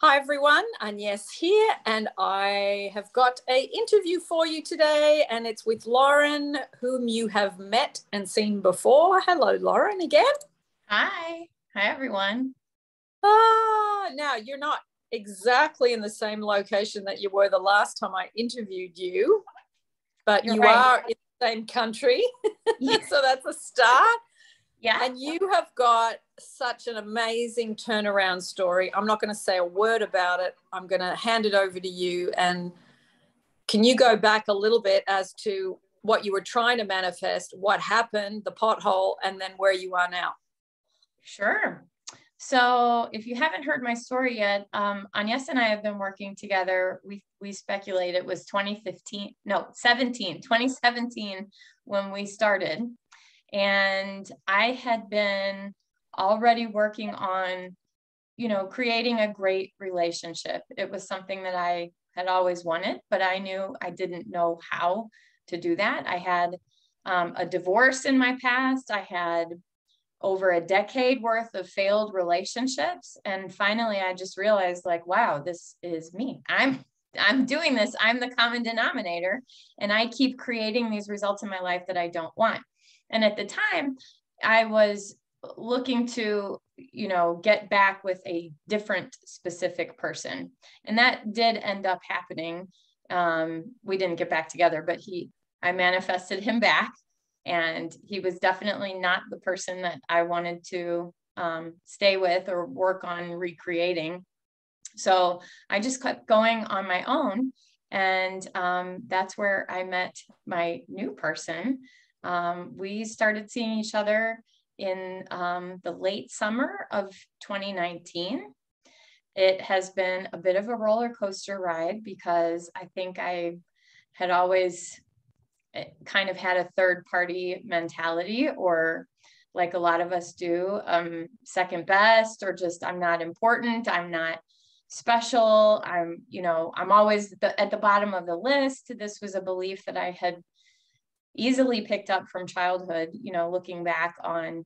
Hi everyone, Agnes here, and I have got an interview for you today, and it's with Lauren, whom you have met and seen before. Hello, Lauren, again. Hi everyone. Now you're not exactly in the same location that you were the last time I interviewed you, but You're you right. are in the same country, Yeah. so that's a start. Yeah. And you have got such an amazing turnaround story. I'm not going to say a word about it. I'm going to hand it over to you. And can you go back a little bit as to what you were trying to manifest, what happened, the pothole, and then where you are now? Sure. So if you haven't heard my story yet, Agnes and I have been working together. We speculate it was 2017 when we started. And I had been already working on, creating a great relationship. It was something that I had always wanted, but I knew I didn't know how to do that. I had a divorce in my past. I had over a decade worth of failed relationships. And finally, I just realized like, wow, this is me. I'm doing this. I'm the common denominator. And I keep creating these results in my life that I don't want. And at the time, I was looking to, get back with a different specific person. And that did end up happening. We didn't get back together, but I manifested him back. And he was definitely not the person that I wanted to stay with or work on recreating. So I just kept going on my own. And that's where I met my new person. We started seeing each other in the late summer of 2019. It has been a bit of a roller coaster ride because I think I had always kind of had a third party mentality, or like a lot of us do, second best, or just I'm not important, I'm not special, I'm always at the bottom of the list. This was a belief that I had easily picked up from childhood, looking back on,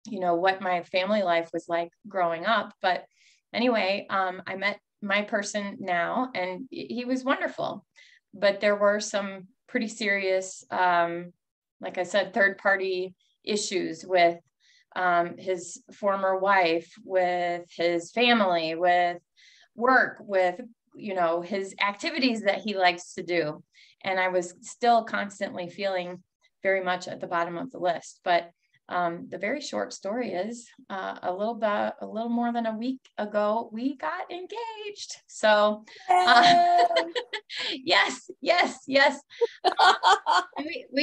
what my family life was like growing up. But anyway, I met my person now, and he was wonderful. But there were some pretty serious, like I said, third party issues with his former wife, with his family, with work, with, his activities that he likes to do. And I was still constantly feeling very much at the bottom of the list. But the very short story is a little more than a week ago, we got engaged. So yes. We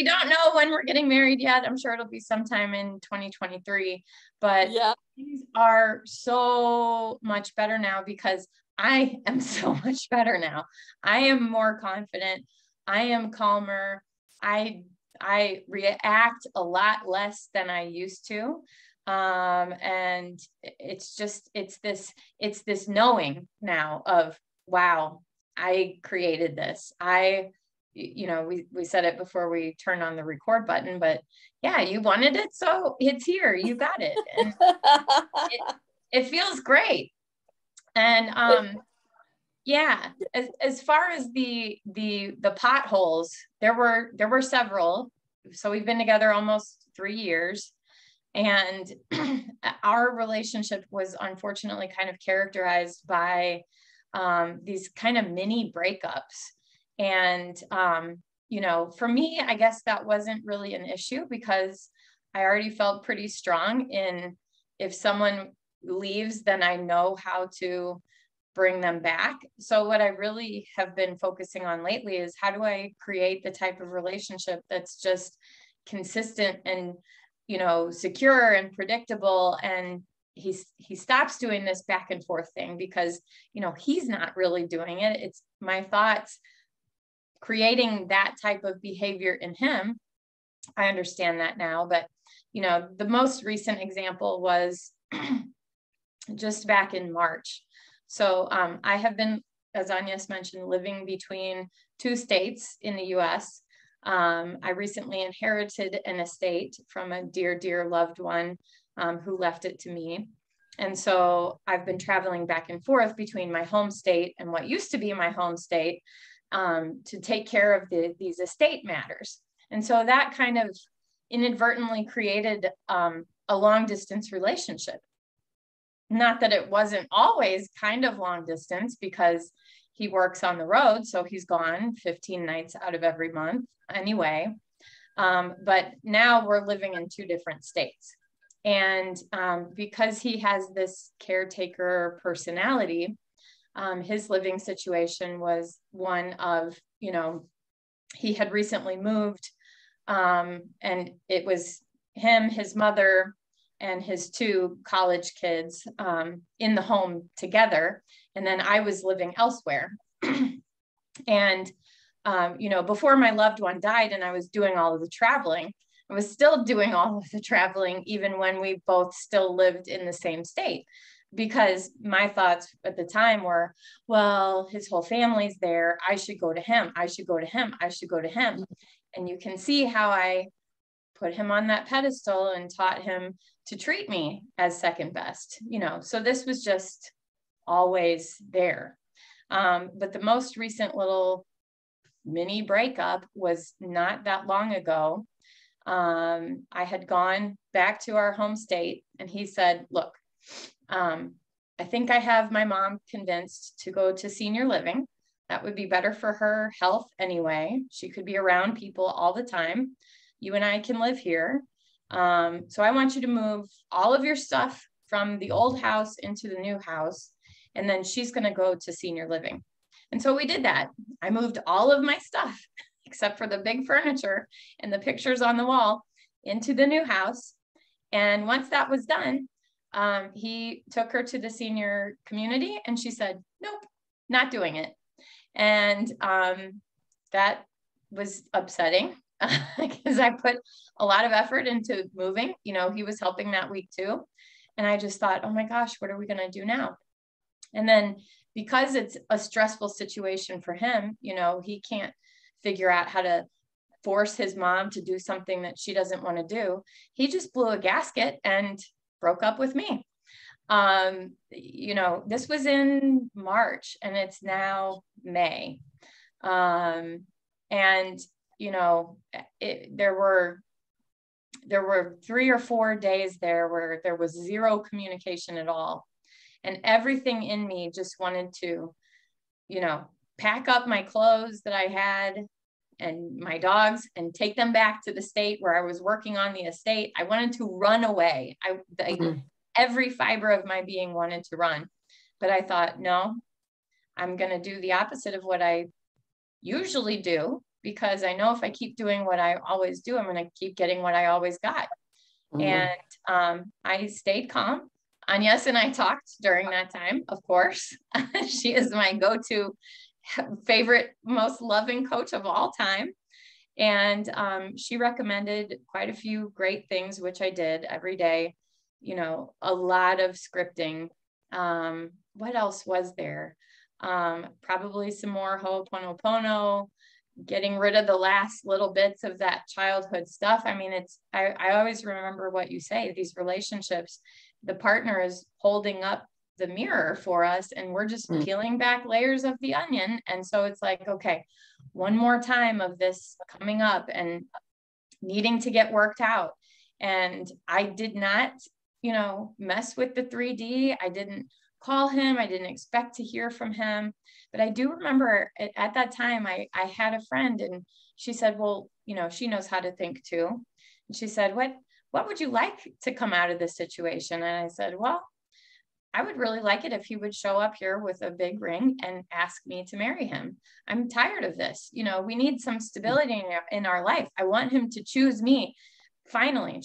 don't know when we're getting married yet. I'm sure it'll be sometime in 2023, but yeah, things are so much better now because I am so much better now. I am more confident. I am calmer. I react a lot less than I used to. And it's this knowing now of, wow, I created this. We said it before we turned on the record button, but yeah, you wanted it, so it's here, you got it. And it feels great. And yeah, as far as the potholes, there were several. So we've been together almost 3 years, and our relationship was unfortunately kind of characterized by these kind of mini breakups. And for me, I guess that wasn't really an issue because I already felt pretty strong in, if someone leaves, then I know how to bring them back. So what I really have been focusing on lately is, how do I create the type of relationship that's just consistent and, secure and predictable. And he stops doing this back and forth thing because, he's not really doing it. It's my thoughts creating that type of behavior in him. I understand that now, but, the most recent example was just back in March. So I have been, as Agnes mentioned, living between 2 states in the US. I recently inherited an estate from a dear, dear loved one who left it to me. And so I've been traveling back and forth between my home state and what used to be my home state, to take care of these estate matters. And so that kind of inadvertently created a long distance relationship. Not that it wasn't always kind of long distance, because he works on the road, so he's gone 15 nights out of every month anyway. But now we're living in two different states. And because he has this caretaker personality, his living situation was one of, you know, he had recently moved, and it was him, his mother, and his two college kids in the home together. And then I was living elsewhere. And, you know, before my loved one died and I was doing all of the traveling, I was still doing all of the traveling, even when we both still lived in the same state, because my thoughts at the time were, well, his whole family's there. I should go to him. I should go to him. I should go to him. And you can see how I put him on that pedestal and taught him to treat me as second best, you know. So this was just always there. But the most recent little mini breakup was not that long ago. I had gone back to our home state and he said, look, I think I have my mom convinced to go to senior living. That would be better for her health anyway. She could be around people all the time. You and I can live here. So I want you to move all of your stuff from the old house into the new house. And then she's going to go to senior living. And so we did that. I moved all of my stuff, except for the big furniture and the pictures on the wall, into the new house. And once that was done, he took her to the senior community and she said, nope, not doing it. And that was upsetting because I put a lot of effort into moving. You know, he was helping that week too. And I just thought, oh my gosh, what are we going to do now? And then because it's a stressful situation for him, you know, he can't figure out how to force his mom to do something that she doesn't want to do. He just blew a gasket and broke up with me. You know, this was in March and it's now May. And, you know, there were 3 or 4 days there where there was zero communication at all. And everything in me just wanted to, you know, pack up my clothes that I had and my dogs and take them back to the state where I was working on the estate. I wanted to run away. Every fiber of my being wanted to run. But I thought, no, I'm going to do the opposite of what I usually do, because I know if I keep doing what I always do, I'm going to keep getting what I always got. And I stayed calm. Agnes and I talked during that time, of course. She is my go-to favorite, most loving coach of all time. And she recommended quite a few great things, which I did every day. You know, a lot of scripting. What else was there? Probably some more Ho'oponopono, getting rid of the last little bits of that childhood stuff. I mean, I always remember what you say, these relationships, the partner is holding up the mirror for us and we're just peeling back layers of the onion. And so it's like, okay, one more time of this coming up and needing to get worked out. And I did not, you know, mess with the 3D. I didn't call him. I didn't expect to hear from him. But I do remember at that time, I had a friend and she said, well, you know, she knows how to think too. And she said, what would you like to come out of this situation? And I said, well, I would really like it if he would show up here with a big ring and ask me to marry him. I'm tired of this. You know, we need some stability in our life. I want him to choose me. Finally,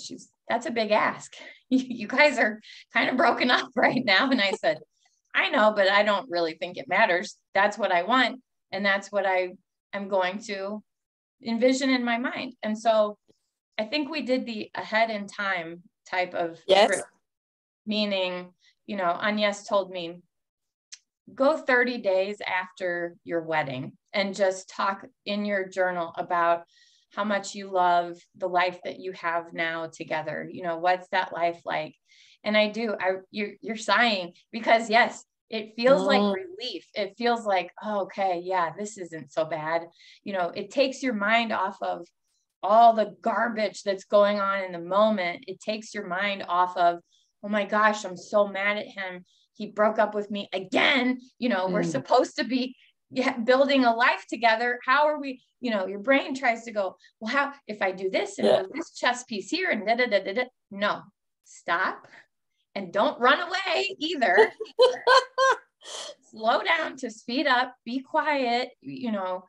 that's a big ask. You guys are kind of broken up right now. And I said, I know, but I don't really think it matters. That's what I want. And that's what I am going to envision in my mind. And so I think we did the ahead in time type of script, meaning, you know, Agnes told me, go 30 days after your wedding and just talk in your journal about how much you love the life that you have now together. You know, what's that life like? And I do, you're sighing because yes, it feels like relief. It feels like, oh, okay, yeah, this isn't so bad. You know, it takes your mind off of all the garbage that's going on in the moment. It takes your mind off of, oh my gosh, I'm so mad at him. He broke up with me again. You know, we're supposed to be building a life together. How are we, you know, your brain tries to go, well, how, if I do this and move this chess piece here and da, da, da, da, da. No, stop. And don't run away either. Slow down to speed up, be quiet, you know,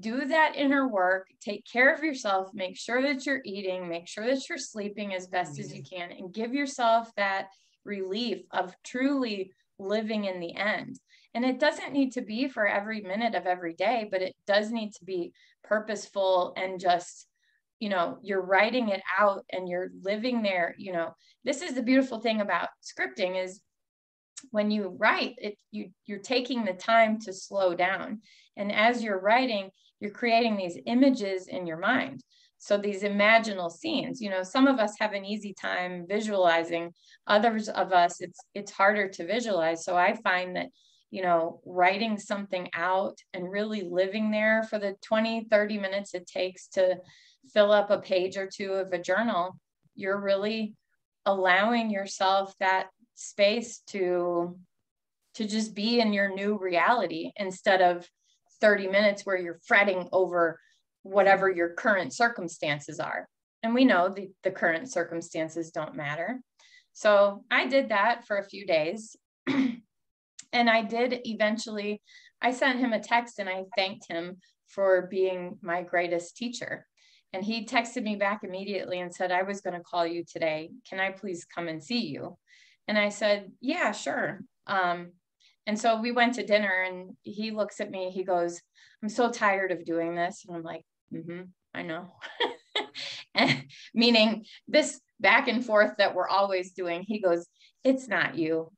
do that inner work, take care of yourself, make sure that you're eating, make sure that you're sleeping as best as you can, and give yourself that relief of truly living in the end. And it doesn't need to be for every minute of every day, but it does need to be purposeful and just, you know, you're writing it out and you're living there. You know, this is the beautiful thing about scripting is when you write it, you're taking the time to slow down. And as you're writing, you're creating these images in your mind. So these imaginal scenes, you know, some of us have an easy time visualizing, others of us, it's harder to visualize. So I find that, you know, writing something out and really living there for the 20, 30 minutes it takes to fill up a page or two of a journal, you're really allowing yourself that space to just be in your new reality instead of 30 minutes where you're fretting over whatever your current circumstances are. And we know the current circumstances don't matter. So I did that for a few days. And I did eventually, I sent him a text and I thanked him for being my greatest teacher. And he texted me back immediately and said, I was going to call you today. Can I please come and see you? And I said, yeah, sure. And so we went to dinner and he looks at me, he goes, I'm so tired of doing this. And I'm like, I know. And meaning this back and forth that we're always doing. He goes, it's not you.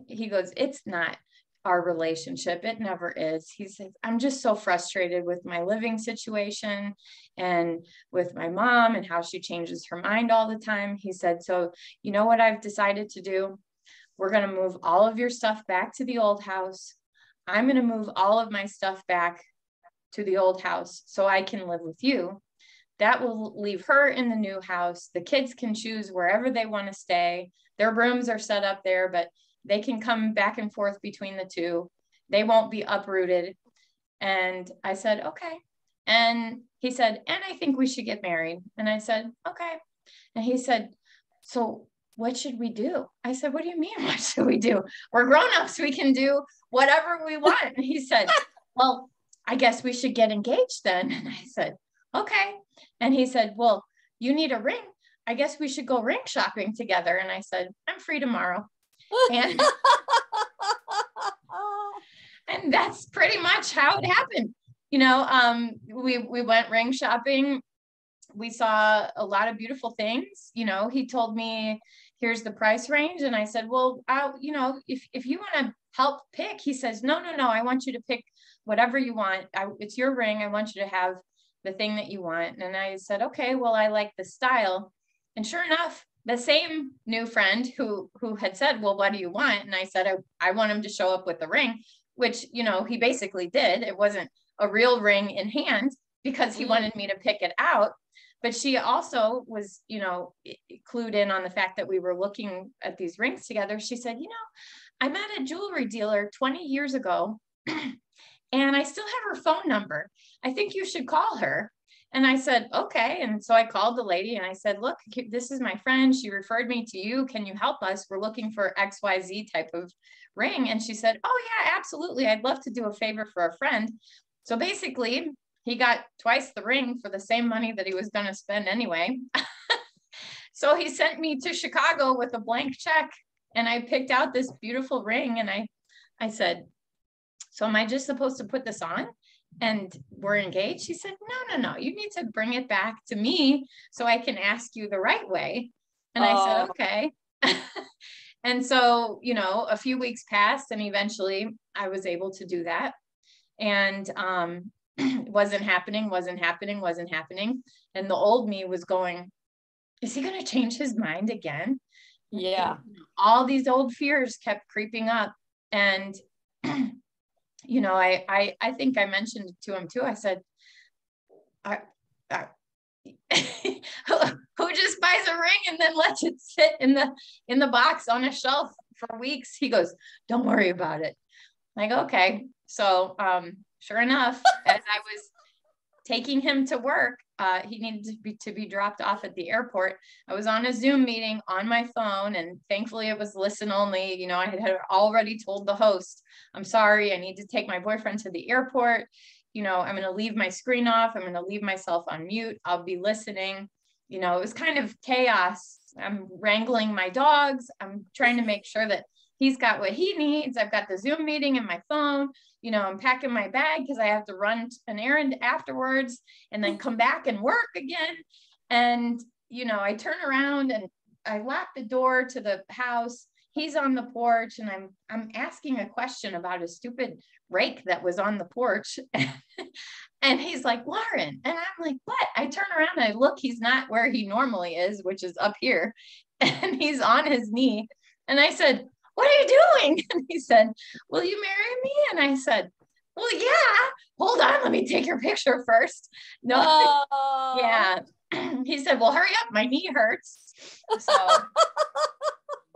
He goes, it's not our relationship. It never is. He says, I'm just so frustrated with my living situation and with my mom and how she changes her mind all the time. He said, so you know what I've decided to do? We're going to move all of your stuff back to the old house. I'm going to move all of my stuff back to the old house so I can live with you. That will leave her in the new house. The kids can choose wherever they want to stay. Their rooms are set up there, but they can come back and forth between the two. They won't be uprooted. And I said, okay. And he said, and I think we should get married. And I said, okay. And he said, so what should we do? I said, what do you mean? What should we do? We're grown-ups. We can do whatever we want. And he said, well, I guess we should get engaged then. And I said, okay. And he said, well, you need a ring. I guess we should go ring shopping together. And I said, I'm free tomorrow. And, and that's pretty much how it happened. You know, we went ring shopping. We saw a lot of beautiful things. You know, he told me, here's the price range. And I said, well, you know, if you want to help pick, he says, no, I want you to pick whatever you want. It's your ring. I want you to have the thing that you want. And I said, okay, well, I like the style. And sure enough, the same new friend who had said, well, what do you want? And I said, I want him to show up with the ring, which, you know, he basically did. It wasn't a real ring in hand because he wanted me to pick it out. But she also was, you know, clued in on the fact that we were looking at these rings together. She said, you know, I met a jewelry dealer 20 years ago and I still have her phone number. I think you should call her. And I said, okay. And so I called the lady and I said, look, this is my friend. She referred me to you. Can you help us? We're looking for XYZ type of ring. And she said, oh yeah, absolutely. I'd love to do a favor for a friend. So basically he got twice the ring for the same money that he was going to spend anyway. So he sent me to Chicago with a blank check and I picked out this beautiful ring. And I said, so am I just supposed to put this on? And we're engaged? She said, no, you need to bring it back to me so I can ask you the right way. And I said, okay. And so, you know, a few weeks passed and eventually I was able to do that. And wasn't happening. And the old me was going, is he going to change his mind again? Yeah. All these old fears kept creeping up. And, you know, I think I mentioned it to him too. I said, I who just buys a ring and then lets it sit in the box on a shelf for weeks? He goes, don't worry about it. I'm like, okay. So sure enough, as I was taking him to work, he needed to be dropped off at the airport. I was on a Zoom meeting on my phone, and thankfully it was listen only. You know, I had already told the host, I'm sorry, I need to take my boyfriend to the airport. You know, I'm going to leave my screen off. I'm going to leave myself on mute. I'll be listening. You know, it was kind of chaos. I'm wrangling my dogs. I'm trying to make sure that he's got what he needs. I've got the Zoom meeting in my phone. You know, I'm packing my bag because I have to run an errand afterwards and then come back and work again. And, you know, I turn around and I lock the door to the house. He's on the porch, and I'm asking a question about a stupid rake that was on the porch. And he's like, Lauren. And I'm like, what? I turn around and I look, he's not where he normally is, which is up here. And he's on his knee. And I said, what are you doing? And he said, will you marry me? And I said, well, yeah, hold on, let me take your picture first. No, Oh. Yeah. He said, well, hurry up, my knee hurts. So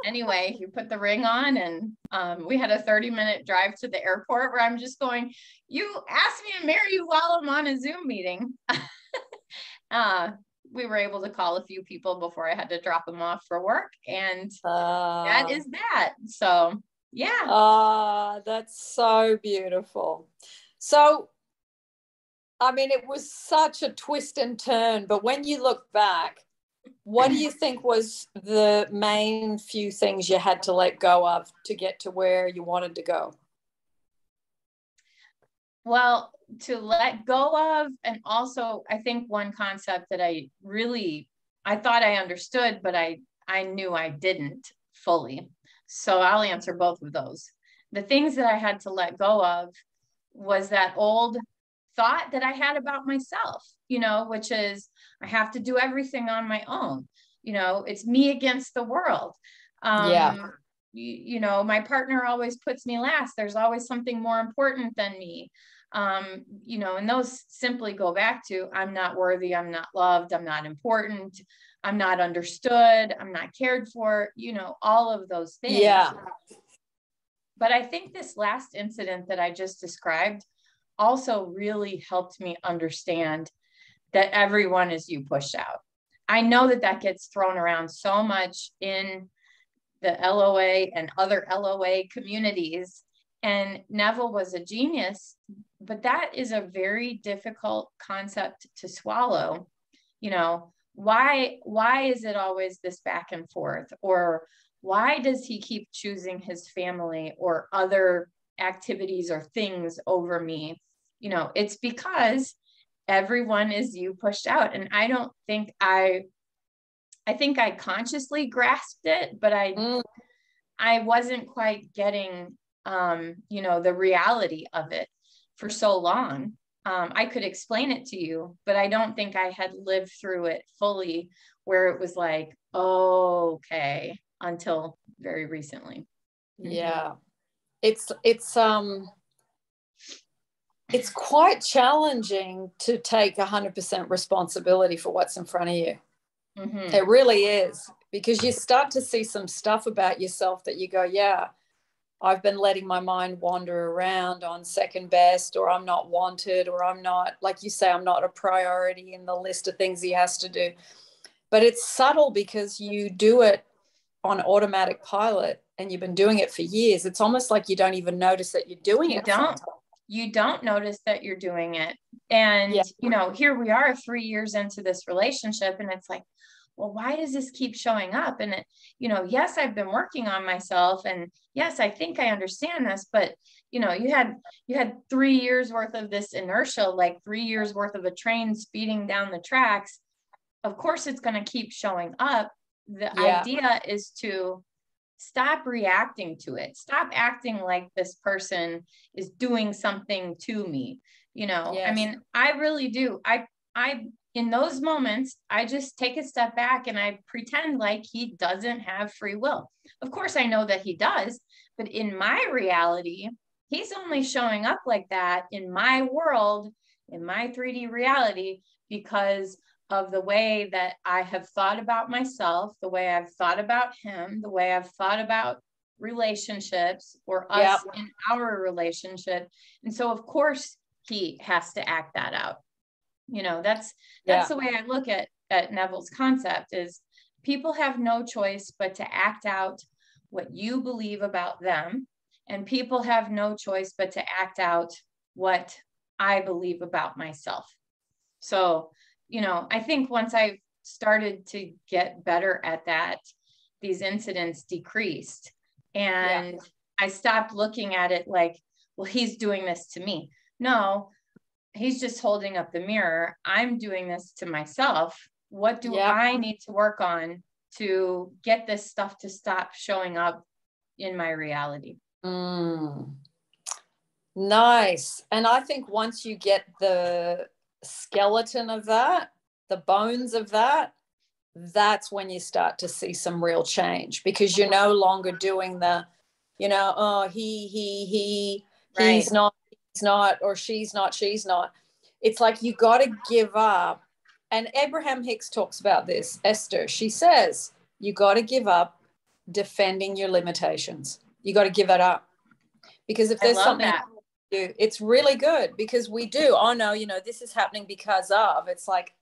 anyway, he put the ring on, and we had a 30-minute drive to the airport where I'm just going, you asked me to marry you while I'm on a Zoom meeting. We were able to call a few people before I had to drop them off for work. And that is that. So, yeah. That's so beautiful. So, I mean, it was such a twist and turn, but when you look back, what do you think was the main few things you had to let go of to get to where you wanted to go? Well, to let go of, and also I think one concept that I thought I understood, but I knew I didn't fully. So I'll answer both of those. The things that I had to let go of was that old thought that I had about myself, you know, which is I have to do everything on my own. You know, it's me against the world. You know, my partner always puts me last. There's always something more important than me. You know, and those simply go back to I'm not worthy, I'm not loved, I'm not important, I'm not understood, I'm not cared for, you know, all of those things. Yeah. But I think this last incident that I just described also really helped me understand that everyone is you pushed out. I know that gets thrown around so much in the LOA and other LOA communities. And Neville was a genius, but that is a very difficult concept to swallow. You know, why is it always this back and forth? Or why does he keep choosing his family or other activities or things over me? You know, it's because everyone is you pushed out. And I don't think I think I consciously grasped it, but I wasn't quite getting, you know, the reality of it for so long. I could explain it to you, but I don't think I had lived through it fully where it was like, oh, okay, until very recently. Yeah. It's quite challenging to take 100% responsibility for what's in front of you. Mm-hmm. It really is, because you start to see some stuff about yourself that you go, yeah, I've been letting my mind wander around on second best, or I'm not wanted, or I'm not, like you say, I'm not a priority in the list of things he has to do. But it's subtle because you do it on automatic pilot and you've been doing it for years. It's almost like you don't even notice that you're doing it. You don't notice that you're doing it. And, yeah, you know, here we are 3 years into this relationship, and it's like, well, why does this keep showing up? And, you know, yes, I've been working on myself, and yes, I think I understand this, but, you know, you had 3 years worth of this inertia, like 3 years worth of a train speeding down the tracks. Of course, it's going to keep showing up. The idea is to stop reacting to it. Stop acting like this person is doing something to me. You know, yes. I mean, I really do. I in those moments, I just take a step back and I pretend like he doesn't have free will. Of course, I know that he does, but in my reality, he's only showing up like that in my world, in my 3D reality, because of the way that I have thought about myself, the way I've thought about him, the way I've thought about relationships or us in our relationship. And so of course he has to act that out. You know, that's the way I look at Neville's concept is people have no choice but to act out what you believe about them. And people have no choice but to act out what I believe about myself. So, you know, I think once I started to get better at that, these incidents decreased. And I stopped looking at it like, well, he's doing this to me. No, he's just holding up the mirror. I'm doing this to myself. What do I need to work on to get this stuff to stop showing up in my reality? Nice. And I think once you get the skeleton of that, the bones of that, that's when you start to see some real change, because you're no longer doing the, you know, oh, he's not, or she's not. It's like you got to give up. And Abraham Hicks talks about this. Esther, she says, you got to give up defending your limitations. You got to give it up. Because if there's something you do, it's really good, because we do. Oh, no, you know, this is happening because of. It's like,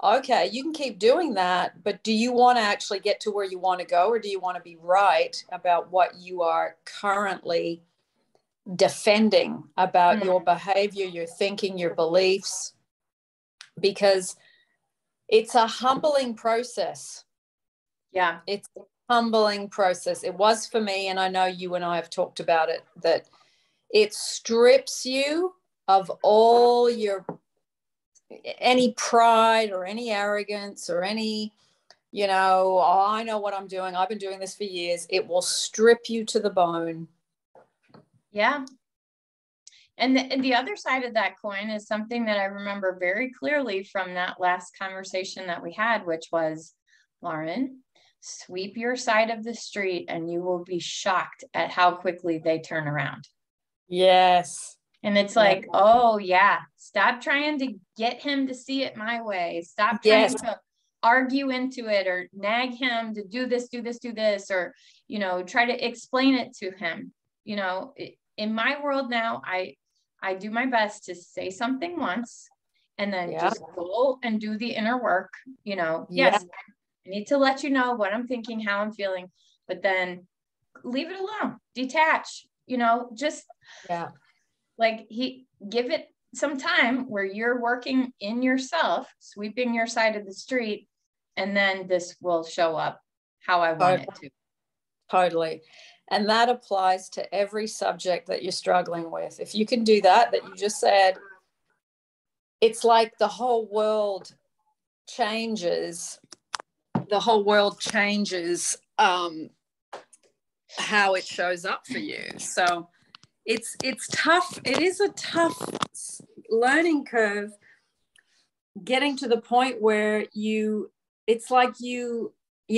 okay, you can keep doing that, but do you want to actually get to where you want to go, or do you want to be right about what you are currently defending about your behavior, your thinking, your beliefs? Because it's a humbling process. Yeah. It's a humbling process. It was for me, and I know you and I have talked about it, that it strips you of all your, any pride or any arrogance or any, you know, oh, I know what I'm doing. I've been doing this for years. It will strip you to the bone. Yeah. And the other side of that coin is something that I remember very clearly from that last conversation that we had, which was, Lauren, sweep your side of the street and you will be shocked at how quickly they turn around. Yes. And it's like, oh yeah, stop trying to get him to see it my way. Stop trying to argue into it or nag him to do this, or, you know, try to explain it to him. You know, in my world now, I do my best to say something once and then just go and do the inner work. You know, yes, I need to let you know what I'm thinking, how I'm feeling, but then leave it alone, detach, you know, just like give it some time where you're working in yourself, sweeping your side of the street, and then this will show up how I want it to. Totally. And that applies to every subject that you're struggling with. If you can do that you just said, it's like the whole world changes. The whole world changes how it shows up for you. So it's tough. It is a tough learning curve, getting to the point where it's like you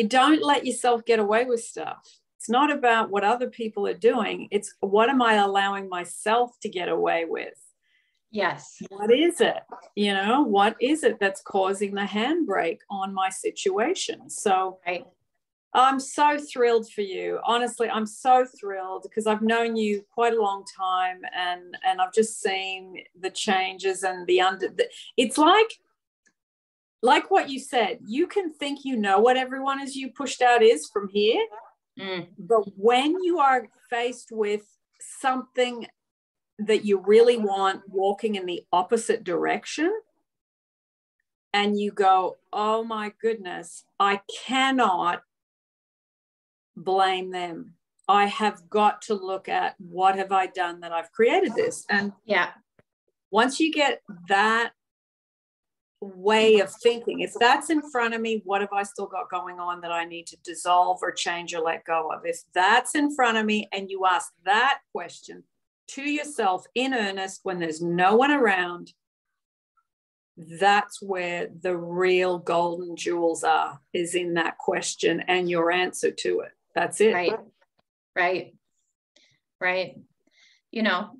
don't let yourself get away with stuff. It's not about what other people are doing. It's what am I allowing myself to get away with? Yes. What is it? You know, what is it that's causing the handbrake on my situation? So I'm so thrilled for you. Honestly, I'm so thrilled because I've known you quite a long time, and I've just seen the changes and it's like what you said, you can think you know what everyone as you pushed out is from here. But when you are faced with something that you really want walking in the opposite direction, and you go, oh my goodness, I cannot blame them. I have got to look at what have I done that I've created this. And once you get that way of thinking, if that's in front of me, what have I still got going on that I need to dissolve or change or let go of? If that's in front of me and you ask that question to yourself in earnest when there's no one around, that's where the real golden jewels are, is in that question and your answer to it. That's it. Right.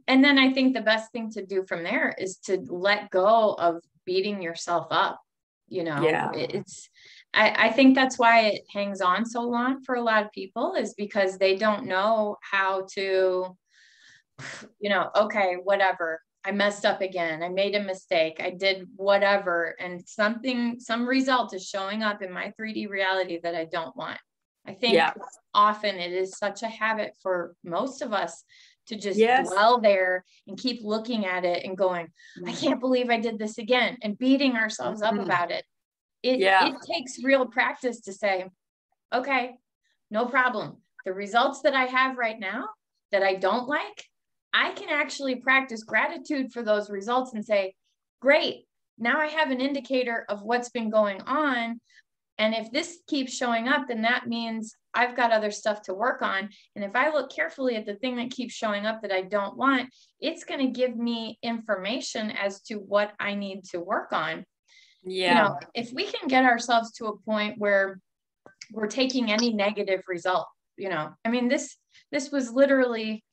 And then I think the best thing to do from there is to let go of beating yourself up. Yeah. I think that's why it hangs on so long for a lot of people, is because they don't know how to, okay, whatever. I messed up again. I made a mistake. I did whatever. And some result is showing up in my 3D reality that I don't want. I think often it is such a habit for most of us to just dwell there and keep looking at it and going, I can't believe I did this again, and beating ourselves up about it. It takes real practice to say, okay, no problem. The results that I have right now that I don't like, I can actually practice gratitude for those results and say, great, now I have an indicator of what's been going on. And if this keeps showing up, then that means I've got other stuff to work on. And if I look carefully at the thing that keeps showing up that I don't want, it's going to give me information as to what I need to work on. If we can get ourselves to a point where we're taking any negative result, this was literally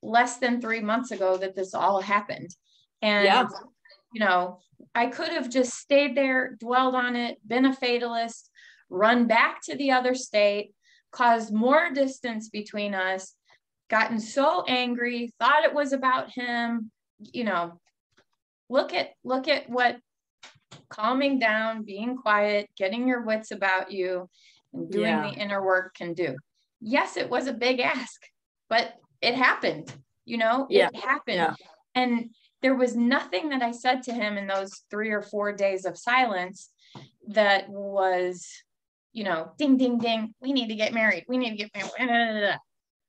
less than 3 months ago that this all happened. And, I could have just stayed there, dwelled on it, been a fatalist, run back to the other state, caused more distance between us, gotten so angry, thought it was about him. Look at what calming down, being quiet, getting your wits about you, and doing the inner work can do. Yes, it was a big ask, but it happened. It happened. Yeah. And there was nothing that I said to him in those 3 or 4 days of silence that was, ding, ding, ding, we need to get married. We need to get married.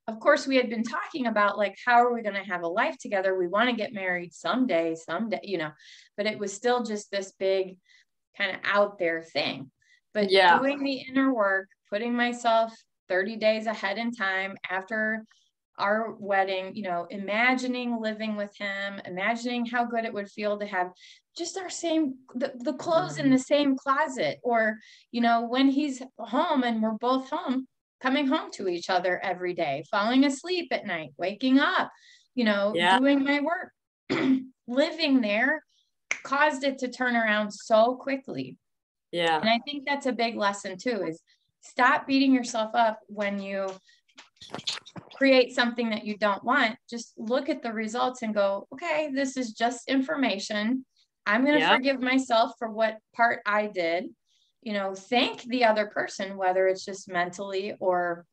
Of course, we had been talking about, like, how are we going to have a life together? We want to get married someday, but it was still just this big kind of out there thing. But doing the inner work, putting myself 30 days ahead in time after our wedding, imagining living with him, imagining how good it would feel to have just our same, the clothes in the same closet, or, when he's home and we're both home, coming home to each other every day, falling asleep at night, waking up, doing my work, living there caused it to turn around so quickly. Yeah. And I think that's a big lesson too, is stop beating yourself up when you create something that you don't want. Just look at the results and go, okay, this is just information. I'm going to forgive myself for what part I did, thank the other person, whether it's just mentally or,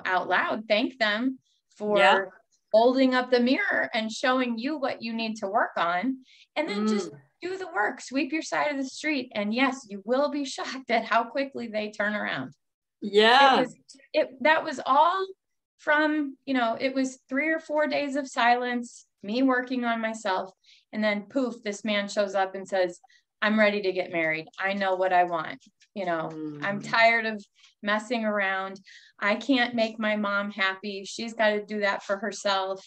out loud, thank them for holding up the mirror and showing you what you need to work on. And then just do the work, sweep your side of the street. And yes, you will be shocked at how quickly they turn around. Yeah. That was all from, it was 3 or 4 days of silence, me working on myself. And then poof, this man shows up and says, I'm ready to get married. I know what I want. I'm tired of messing around. I can't make my mom happy. She's got to do that for herself.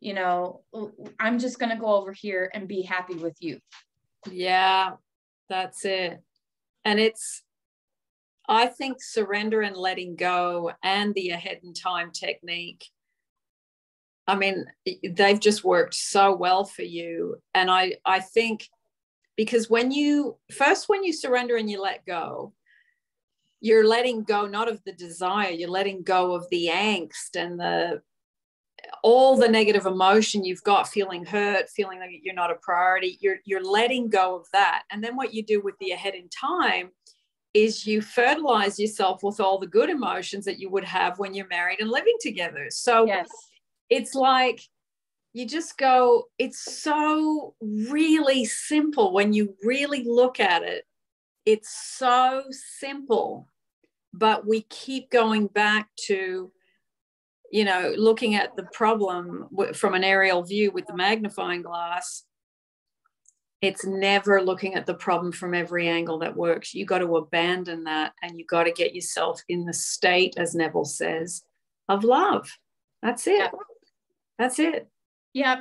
I'm just going to go over here and be happy with you. Yeah, that's it. And I think surrender and letting go and the ahead in time technique, I mean, they've just worked so well for you. And I think, because when you surrender and you let go, you're letting go not of the desire, you're letting go of the angst and all the negative emotion you've got, feeling hurt, feeling like you're not a priority. You're letting go of that. And then what you do with the ahead in time is you fertilize yourself with all the good emotions that you would have when you're married and living together. So it's like, you just go, it's so really simple when you really look at it. It's so simple, but we keep going back to, looking at the problem from an aerial view with the magnifying glass. It's never looking at the problem from every angle that works. You got to abandon that, and you got to get yourself in the state, as Neville says, of love. That's it. That's it. Yep.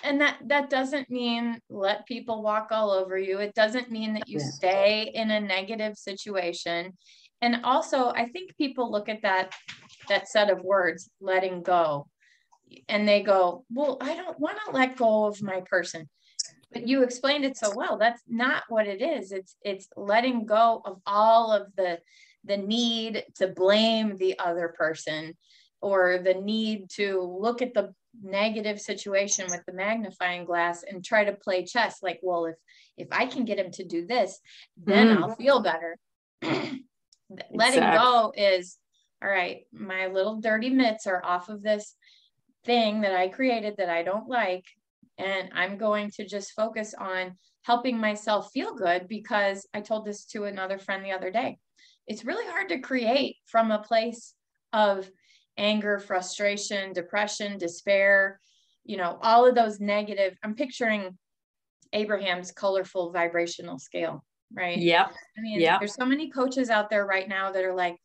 And that doesn't mean let people walk all over you. It doesn't mean that you stay in a negative situation. And also, I think people look at that set of words, letting go, and they go, well, I don't want to let go of my person. But you explained it so well. That's not what it is. It's letting go of all of the need to blame the other person, or the need to look at the negative situation with the magnifying glass and try to play chess. Like, well, if I can get him to do this, then I'll feel better. Letting go is, all right, my little dirty mitts are off of this thing that I created that I don't like. And I'm going to just focus on helping myself feel good, because I told this to another friend the other day. It's really hard to create from a place of anger, frustration, depression, despair, all of those negative. I'm picturing Abraham's colorful vibrational scale, right? Yeah. I mean, there's so many coaches out there right now that are like,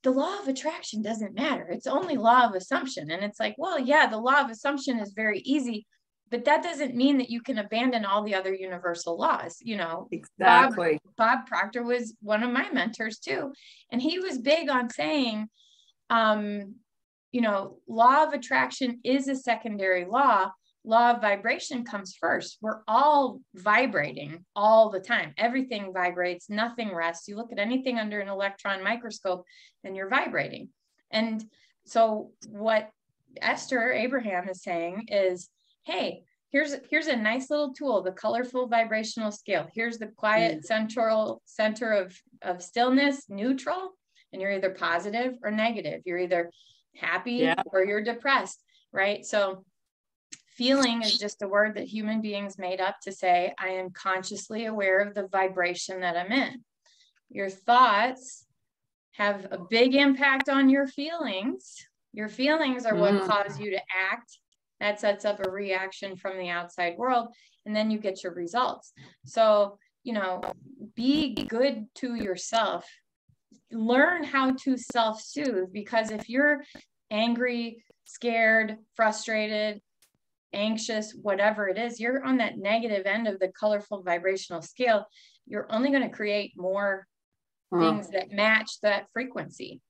the law of attraction doesn't matter. It's only law of assumption. And it's like, well, yeah, the law of assumption is very easy, but that doesn't mean that you can abandon all the other universal laws. Exactly. Bob Proctor was one of my mentors too. And he was big on saying, law of attraction is a secondary law. Law of vibration comes first. We're all vibrating all the time. Everything vibrates, nothing rests. You look at anything under an electron microscope and you're vibrating. And so what Esther Abraham is saying is, hey, here's a nice little tool, the colorful vibrational scale. Here's the quiet center of stillness, neutral, and you're either positive or negative. You're either happy or you're depressed, right? So feeling is just a word that human beings made up to say, I am consciously aware of the vibration that I'm in. Your thoughts have a big impact on your feelings. Your feelings are what cause you to act. That sets up a reaction from the outside world, and then you get your results. So, be good to yourself. Learn how to self-soothe, because if you're angry, scared, frustrated, anxious, whatever it is, you're on that negative end of the colorful vibrational scale. You're only going to create more things that match that frequency.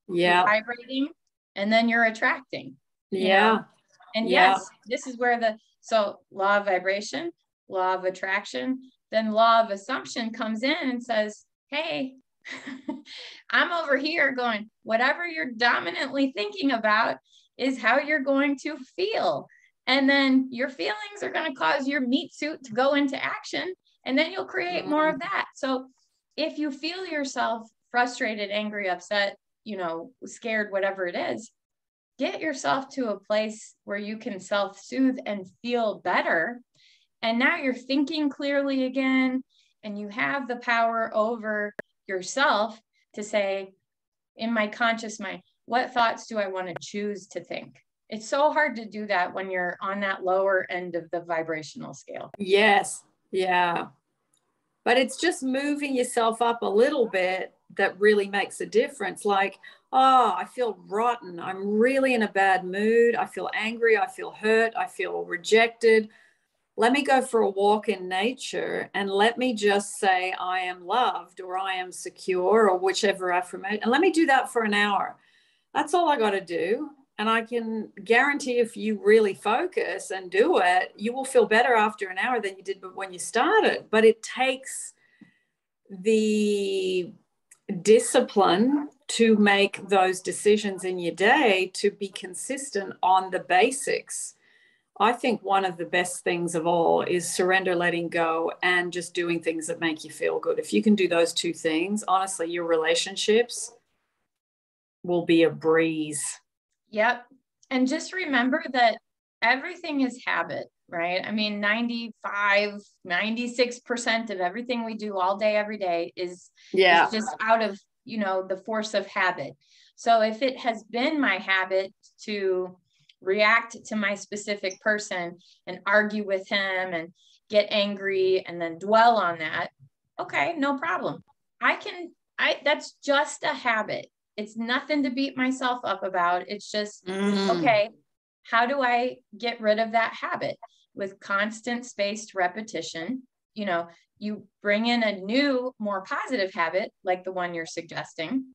Yeah. You're vibrating, and then you're attracting. Yeah. And yes, this is where so law of vibration, law of attraction, then law of assumption comes in and says, hey, I'm over here going, whatever you're dominantly thinking about is how you're going to feel. And then your feelings are going to cause your meat suit to go into action, and then you'll create more of that. So if you feel yourself frustrated, angry, upset, scared, whatever it is, get yourself to a place where you can self-soothe and feel better. And now you're thinking clearly again, and you have the power over yourself to say, in my conscious mind, what thoughts do I want to choose to think? It's so hard to do that when you're on that lower end of the vibrational scale. Yes. Yeah. But it's just moving yourself up a little bit that really makes a difference. Like, oh, I feel rotten. I'm really in a bad mood. I feel angry. I feel hurt. I feel rejected. Let me go for a walk in nature and let me just say I am loved, or I am secure, or whichever affirmation. And let me do that for an hour. That's all I got to do. And I can guarantee if you really focus and do it, you will feel better after an hour than you did when you started. But it takes the discipline to make those decisions in your day, to be consistent on the basics. I think one of the best things of all is surrender, letting go, and just doing things that make you feel good. If you can do those two things, honestly, your relationships will be a breeze. Yep. And just remember that everything is habit, right? I mean, 95, 96% of everything we do all day, every day is just out of, the force of habit. So if it has been my habit to react to my specific person and argue with him and get angry and then dwell on that, okay, no problem. That's just a habit. It's nothing to beat myself up about. It's just, okay, how do I get rid of that habit? with constant spaced repetition, you know, you bring in a new, more positive habit, like the one you're suggesting,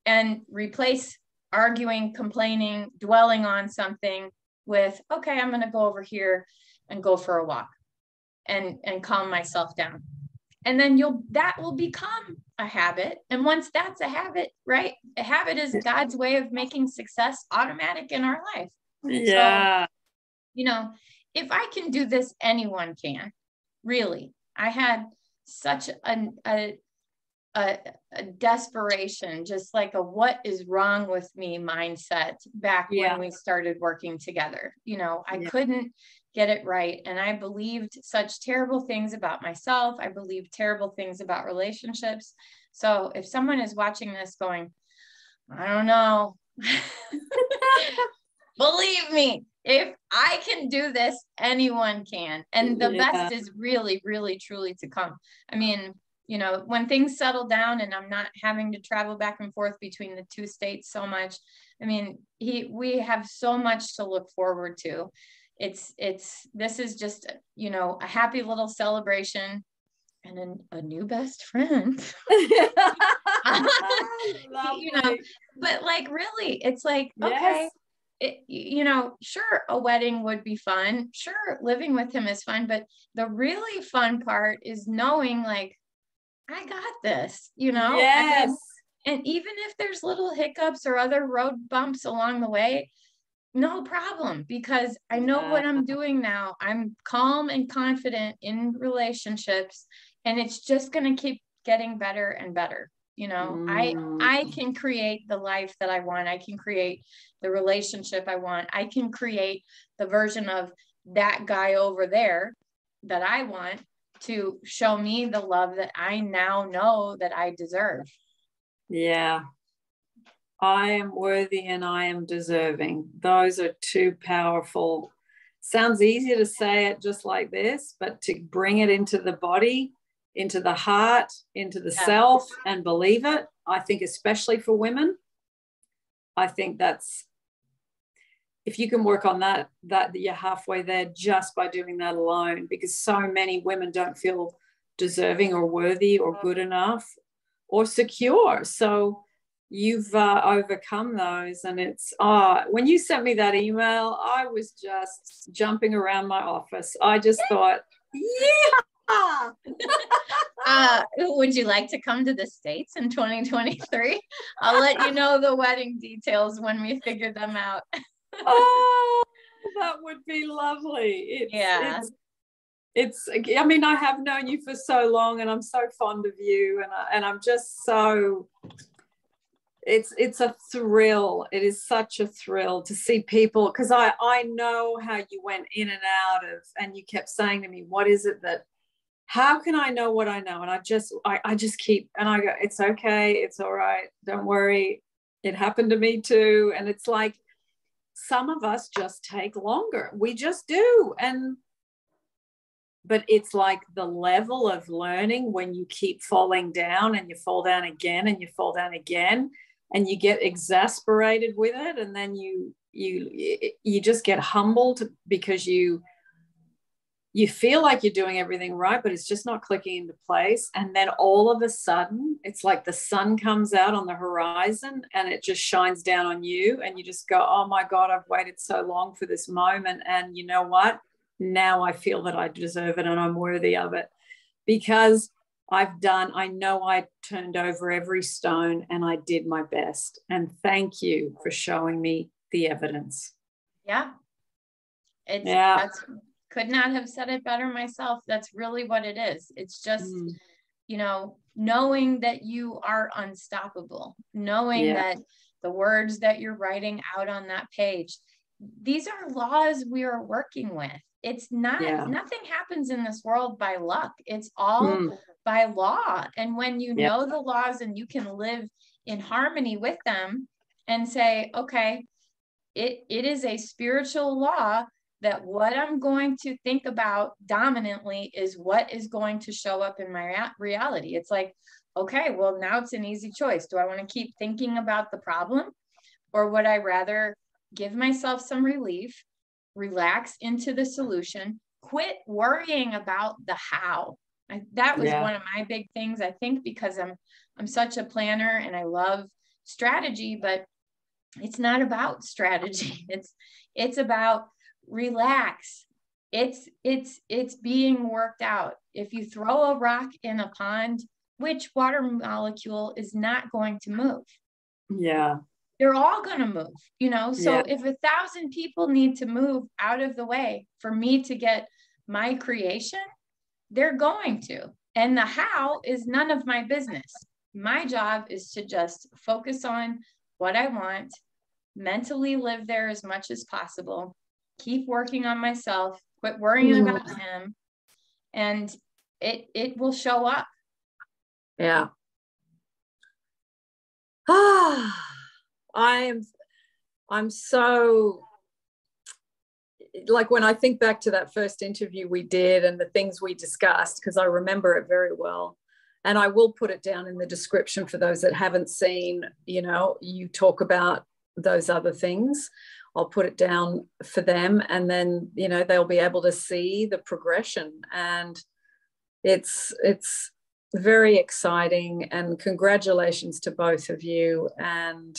and replace arguing, complaining, dwelling on something with, okay, I'm going to go over here and go for a walk and calm myself down. And then that will become a habit. And once that's a habit, right? A habit is God's way of making success automatic in our life. Yeah. So, you know, if I can do this, anyone can. Really. I had such a desperation, just like a what is wrong with me mindset back when we started working together. You know, I couldn't get it right. And I believed such terrible things about myself. I believed terrible things about relationships. So if someone is watching this going, I don't know, believe me, if I can do this, anyone can. And the best is really, really, truly to come. I mean, you know, when things settle down and I'm not having to travel back and forth between the two states so much, I mean, we have so much to look forward to. This is just, you know, a happy little celebration and a new best friend. You know, but like, really, it's like, okay, you know, sure, a wedding would be fun. Sure, living with him is fun. But the really fun part is knowing, like, I got this, you know? Yes. And even if there's little hiccups or other road bumps along the way, no problem, because I know what I'm doing now. I'm calm and confident in relationships, and it's just going to keep getting better and better. You know, I can create the life that I want. I can create the relationship I want. I can create the version of that guy over there that I want to show me the love that I now know that I deserve. Yeah. I am worthy and I am deserving. Those are two powerful. Sounds easier to say it just like this, but to bring it into the body, into the heart, into the self, and believe it, I think especially for women, I think that's, if you can work on that you're halfway there just by doing that alone, because so many women don't feel deserving or worthy or good enough or secure. So you've overcome those. And it's, when you sent me that email, I was just jumping around my office. I just thought, yeah. Would you like to come to the States in 2023? I'll let you know the wedding details when we figure them out. Oh, that would be lovely. It's I mean, I have known you for so long and I'm so fond of you, and I'm just so, it's a thrill. It is such a thrill to see people, because I know how you went in and out of, and you kept saying to me, what is it that, how can I know what I know? And I just keep, and I go, it's okay, it's all right, don't worry, it happened to me too. And it's like, some of us just take longer. We just do. But it's like the level of learning when you keep falling down and you fall down again and you fall down again and you get exasperated with it. And then you just get humbled because you feel like you're doing everything right, but it's just not clicking into place. And then all of a sudden, it's like the sun comes out on the horizon and it just shines down on you. And you just go, oh my God, I've waited so long for this moment. And you know what? Now I feel that I deserve it and I'm worthy of it, because I know I turned over every stone and I did my best. And thank you for showing me the evidence. Yeah. That's, could not have said it better myself. That's really what it is. It's just, you know, knowing that you are unstoppable, knowing that the words that you're writing out on that page, these are laws we are working with. It's not, nothing happens in this world by luck. It's all by law. And when you know the laws and you can live in harmony with them and say, okay, it is a spiritual law that what I'm going to think about dominantly is what is going to show up in my reality. It's like, okay, well, now it's an easy choice. Do I want to keep thinking about the problem, or would I rather give myself some relief, relax into the solution, quit worrying about the how. That was one of my big things, I think, because I'm such a planner and I love strategy, but it's not about strategy. It's about relax. It's being worked out. If you throw a rock in a pond, which water molecule is not going to move? Yeah. They're all going to move, you know? So Yeah. if 1,000 people need to move out of the way for me to get my creation, they're going to. And the how is none of my business. My job is to just focus on what I want, mentally live there as much as possible, keep working on myself, quit worrying about him, and it will show up. Yeah. I'm so, like, when I think back to that first interview we did and the things we discussed, because I remember it very well, and I will put it down in the description for those that haven't seen, you know, you talk about those other things. I'll put it down for them, and then, you know, they'll be able to see the progression, and it's very exciting, and congratulations to both of you. And,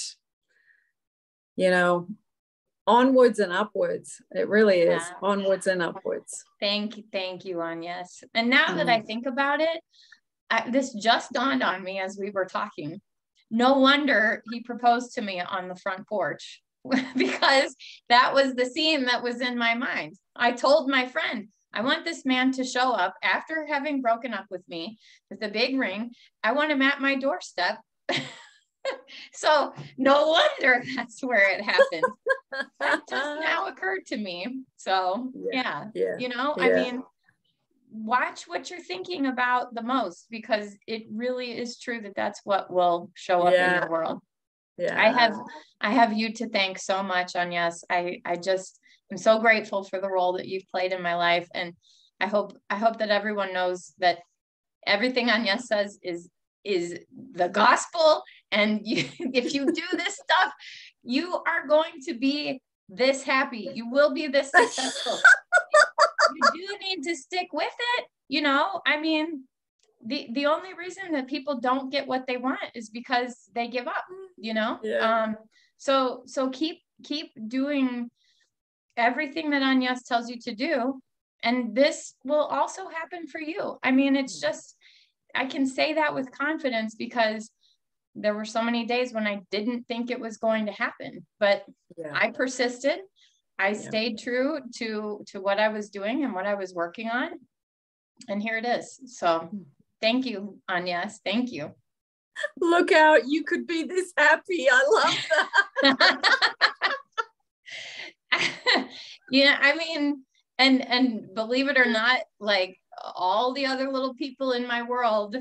you know, onwards and upwards. It really is onwards and upwards. Thank you, Agnes. And now that I think about it, this just dawned on me as we were talking. No wonder he proposed to me on the front porch, because that was the scene that was in my mind. I told my friend, I want this man to show up after having broken up with me with a big ring. I want him at my doorstep. So no wonder that's where it happened. That just now occurred to me. So you know, I mean, watch what you're thinking about the most, because it really is true that that's what will show up in your world. I have you to thank so much, Agnes. I just am so grateful for the role that you've played in my life, and I hope that everyone knows that everything Agnes says is the gospel. And if you do this stuff, you are going to be this happy. You will be this successful. You do need to stick with it. You know, I mean, the only reason that people don't get what they want is because they give up, you know? So keep doing everything that Agnes tells you to do. And this will also happen for you. I mean, it's just, I can say that with confidence because there were so many days when I didn't think it was going to happen, but I persisted. I stayed true to what I was doing and what I was working on. And here it is. So thank you, Agnes. Thank you. Look out, you could be this happy. I love that. Yeah, I mean, and believe it or not, like all the other little people in my world,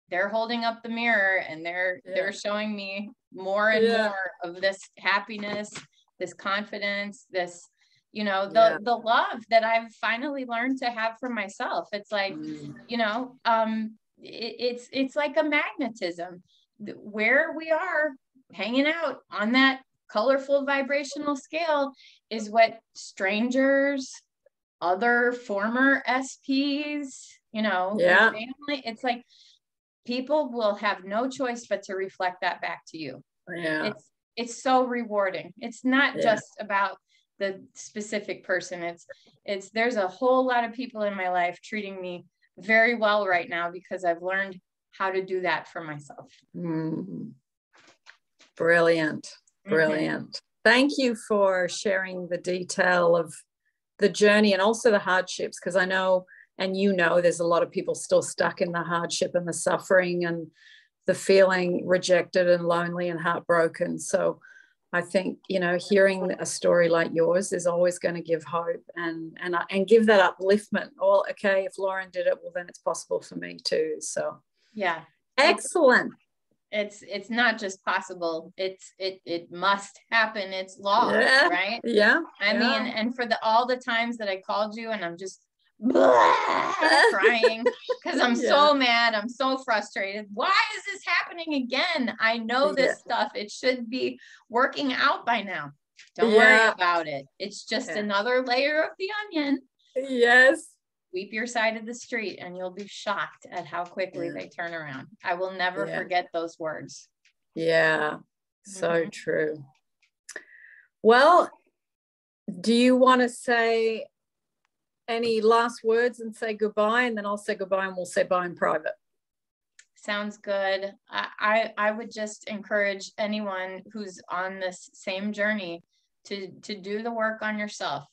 they're holding up the mirror and they're showing me more and more of this happiness, this confidence, this, you know, the love that I've finally learned to have for myself. It's like, you know, it's like a magnetism. Where we are hanging out on that colorful vibrational scale is what strangers, other former SPs, you know, your family, it's like people will have no choice but to reflect that back to you. It's so rewarding. It's not just about the specific person. It's there's a whole lot of people in my life treating me very well right now because I've learned how to do that for myself. Brilliant. Thank you for sharing the detail of the journey and also the hardships, because I know, and you know, there's a lot of people still stuck in the hardship and the suffering and the feeling rejected and lonely and heartbroken. So I think, you know, hearing a story like yours is always going to give hope and give that upliftment. Well, okay, if Lauren did it, well, then it's possible for me too. So excellent. It's not just possible. It must happen. It's law, right? I mean, and for all the times that I called you and I'm just crying because I'm so mad, I'm so frustrated. Why is this happening again? I know this stuff. It should be working out by now. Don't worry about it. It's just another layer of the onion. Yes. Sweep your side of the street and you'll be shocked at how quickly they turn around. I will never forget those words. Yeah, so true. Well, do you want to say any last words and say goodbye? And then I'll say goodbye and we'll say bye in private. Sounds good. I would just encourage anyone who's on this same journey to do the work on yourself.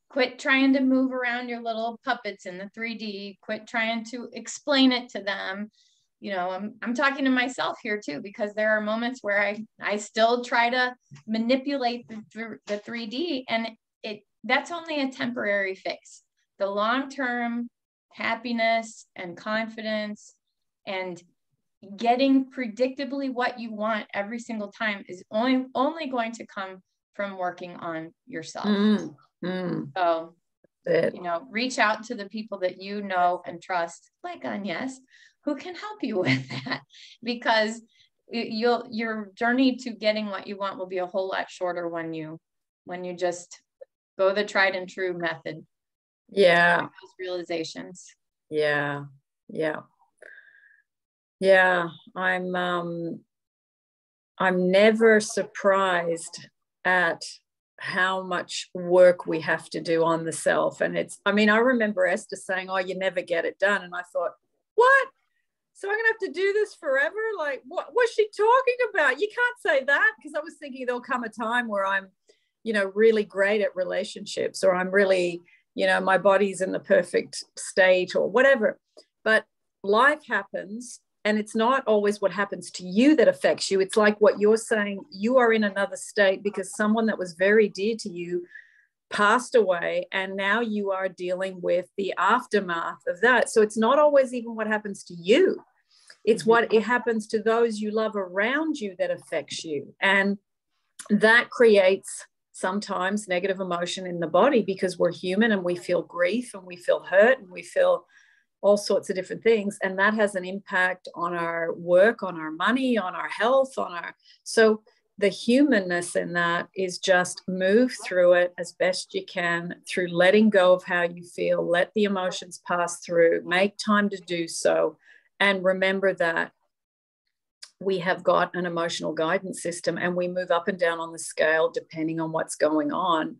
Quit trying to move around your little puppets in the 3D. Quit trying to explain it to them. You know, I'm talking to myself here too, because there are moments where I still try to manipulate the 3D, and that's only a temporary fix. The long-term happiness and confidence and getting predictably what you want every single time is only going to come from working on yourself. So, you know, reach out to the people that you know and trust, like Agnes, who can help you with that, because your journey to getting what you want will be a whole lot shorter when you just go the tried and true method. Yeah. Those realizations. Yeah. I'm never surprised at how much work we have to do on the self. And I remember Esther saying, oh, you never get it done. And I thought, what? So I'm gonna have to do this forever? Like, what was she talking about? You can't say that, because I was thinking there'll come a time where I'm, really great at relationships, or I'm really, my body's in the perfect state or whatever. But life happens, and it's not always what happens to you that affects you. It's like what you're saying, you are in another state because someone that was very dear to you passed away, and now you are dealing with the aftermath of that. So it's not always even what happens to you. It's what it happens to those you love around you that affects you. And that creates sometimes negative emotion in the body, because we're human and we feel grief and we feel hurt and we feel all sorts of different things. And that has an impact on our work, on our money, on our health, so the humanness in that is just move through it as best you can, through letting go of how you feel, let the emotions pass through, make time to do so. And remember that we have got an emotional guidance system, and we move up and down on the scale depending on what's going on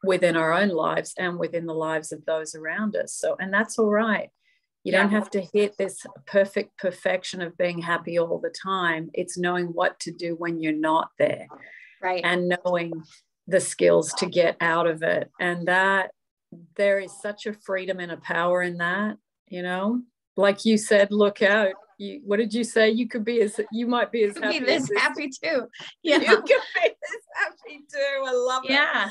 within our own lives and within the lives of those around us. So, and that's all right. You don't have to hit this perfection of being happy all the time. It's knowing what to do when you're not there. Right. And knowing the skills to get out of it. And that there is such a freedom and a power in that, like you said, look out. What did you say? You might be as happy. Be this happy too. Yeah. You could be this happy too. I love it. Yeah.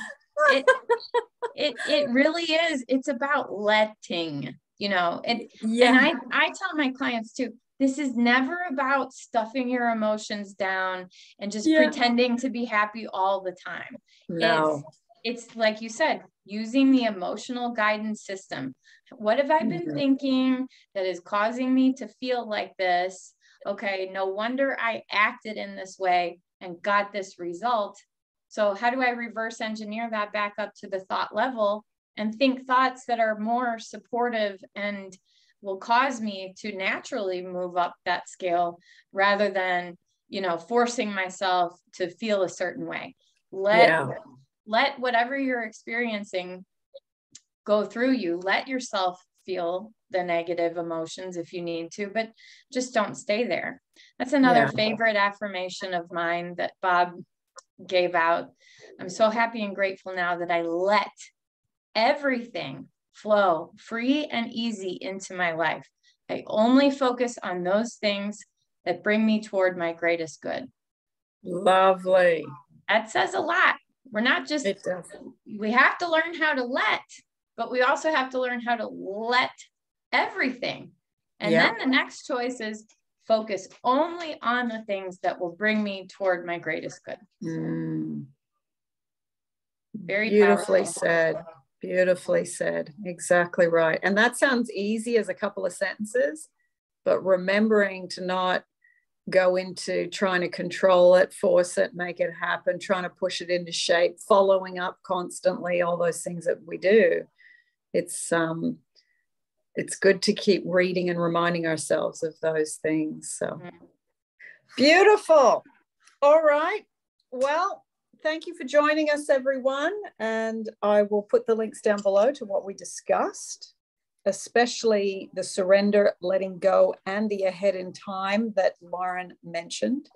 It really is. It's about letting. And I tell my clients too, this is never about stuffing your emotions down and just pretending to be happy all the time. No. It's like you said, using the emotional guidance system. What have I been thinking that is causing me to feel like this? Okay, no wonder I acted in this way and got this result. So how do I reverse engineer that back up to the thought level and think thoughts that are more supportive and will cause me to naturally move up that scale, rather than, forcing myself to feel a certain way. Let whatever you're experiencing go through you. Let yourself feel the negative emotions if you need to, but just don't stay there. That's another favorite affirmation of mine that Bob gave out. I'm so happy and grateful now that I let everything flow free and easy into my life. I only focus on those things that bring me toward my greatest good. Lovely. That says a lot. We're not just, we have to learn how to let, but we also have to learn how to let everything. And then the next choice is focus only on the things that will bring me toward my greatest good. Very beautifully powerful. said. Beautifully said. Exactly right. And that sounds easy as a couple of sentences, but remembering to not go into trying to control it, force it, make it happen, trying to push it into shape, following up constantly, all those things that we do. it's good to keep reading and reminding ourselves of those things. So beautiful. All right. Well, thank you for joining us, everyone. And I will put the links down below to what we discussed, especially the surrender, letting go, and the ahead in time that Lauren mentioned.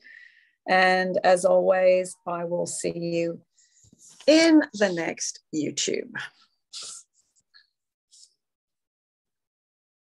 And as always, I will see you in the next YouTube.